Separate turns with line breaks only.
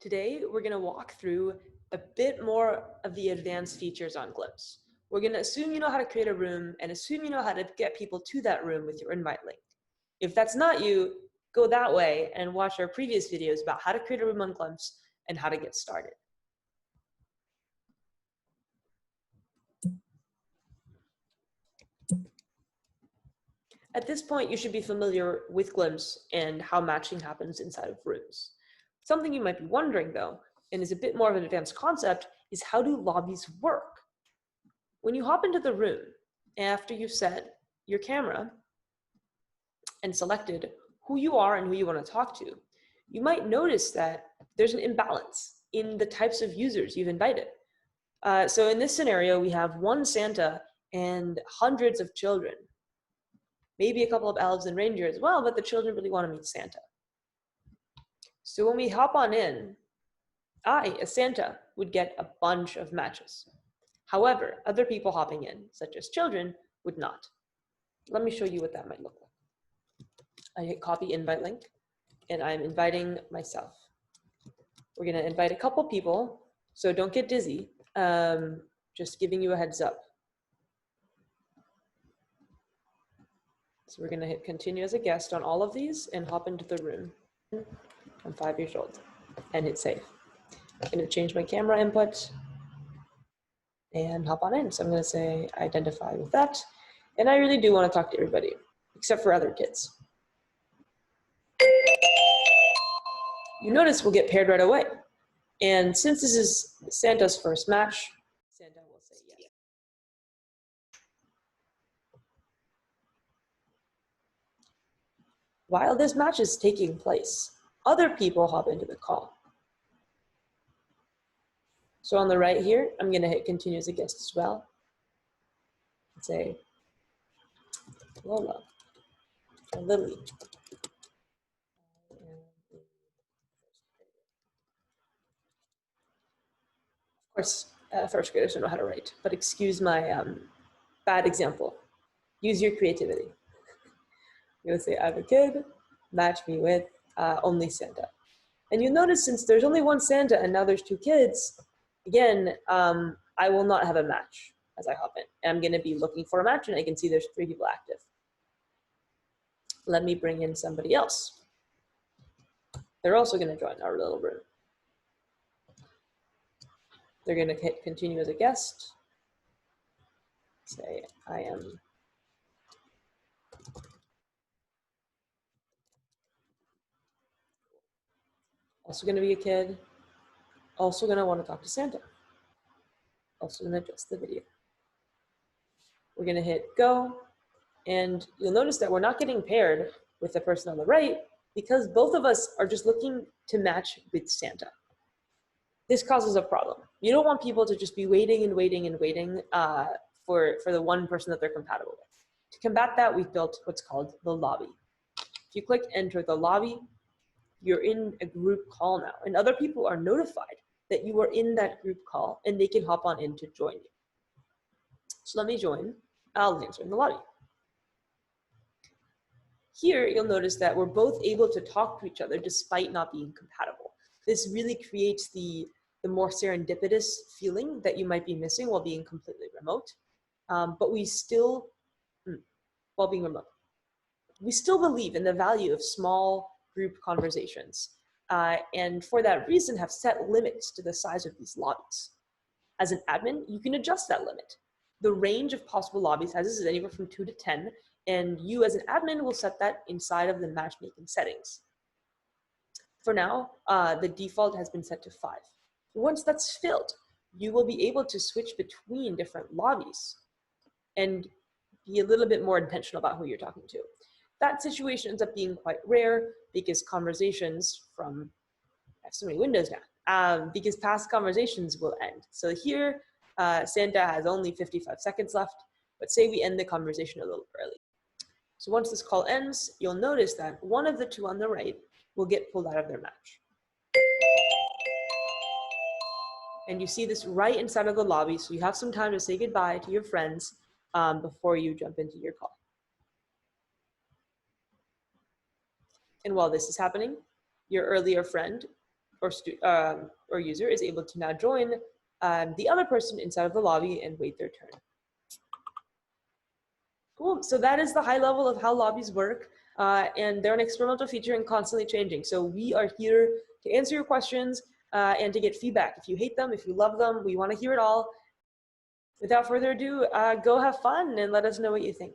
Today, we're going to walk through a bit more of the advanced features on Glimpse. We're going to assume you know how to create a room and assume you know how to get people to that room with your invite link. If that's not you, go that way and watch our previous videos about how to create a room on Glimpse and how to get started. At this point, you should be familiar with Glimpse and how matching happens inside of rooms. Something you might be wondering though, and is a bit more of an advanced concept, is how do lobbies work? When you hop into the room, after you've set your camera and selected who you are and who you want to talk to, you might notice that there's an imbalance in the types of users you've invited. So in this scenario, we have one Santa and hundreds of children, maybe a couple of elves and reindeer as well, but the children really want to meet Santa. So when we hop on in, I, as Santa, would get a bunch of matches. However, other people hopping in, such as children, would not. Let me show you what that might look like. I hit copy invite link, and I'm inviting myself. We're going to invite a couple people, so don't get dizzy. Just giving you a heads up. So we're going to hit continue as a guest on all of these and hop into the room. I'm 5 years old, and hit save. I'm going to change my camera input and hop on in. So I'm going to say identify with that. And I really do want to talk to everybody, except for other kids. You notice we'll get paired right away. And since this is Santa's first match, Santa will say yes. While this match is taking place, other people hop into the call. So on the right here, I'm going to hit continue as a guest as well. And say Lola or Lily. Of course, first graders don't know how to write, but excuse my bad example. Use your creativity. I'm going to say I have a kid, match me with only Santa. And you'll notice since there's only one Santa and now there's two kids, again, I will not have a match as I hop in. And I'm going to be looking for a match, and I can see there's 3 people active. Let me bring in somebody else. They're also going to join our little room. They're going to hit continue as a guest. Say, I am also going to be a kid. Also going to want to talk to Santa. Also going to adjust the video. We're going to hit go. And you'll notice that we're not getting paired with the person on the right because both of us are just looking to match with Santa. This causes a problem. You don't want people to just be waiting and waiting and waiting for the one person that they're compatible with. To combat that, we've built what's called the lobby. If you click enter the lobby, you're in a group call now, and other people are notified that you are in that group call, and they can hop on in to join you. So let me join. I'll answer in the lobby. Here, you'll notice that we're both able to talk to each other despite not being compatible. This really creates the more serendipitous feeling that you might be missing while being completely remote. But we still, while being remote, we still believe in the value of small group conversations. And for that reason, have set limits to the size of these lobbies. As an admin, you can adjust that limit. The range of possible lobby sizes is anywhere from 2 to 10, and you as an admin will set that inside of the matchmaking settings. For now, the default has been set to 5. Once that's filled, you will be able to switch between different lobbies and be a little bit more intentional about who you're talking to. That situation ends up being quite rare because conversations from, I have so many windows now, because past conversations will end. So here, Santa has only 55 seconds left, but say we end the conversation a little early. So once this call ends, you'll notice that one of the two on the right will get pulled out of their match. And you see this right inside of the lobby, so you have some time to say goodbye to your friends before you jump into your call. And while this is happening, your earlier friend or user is able to now join the other person inside of the lobby and wait their turn. Cool. So that is the high level of how lobbies work. And they're an experimental feature and constantly changing. So we are here to answer your questions and to get feedback. If you hate them, if you love them, we want to hear it all. Without further ado, go have fun and let us know what you think.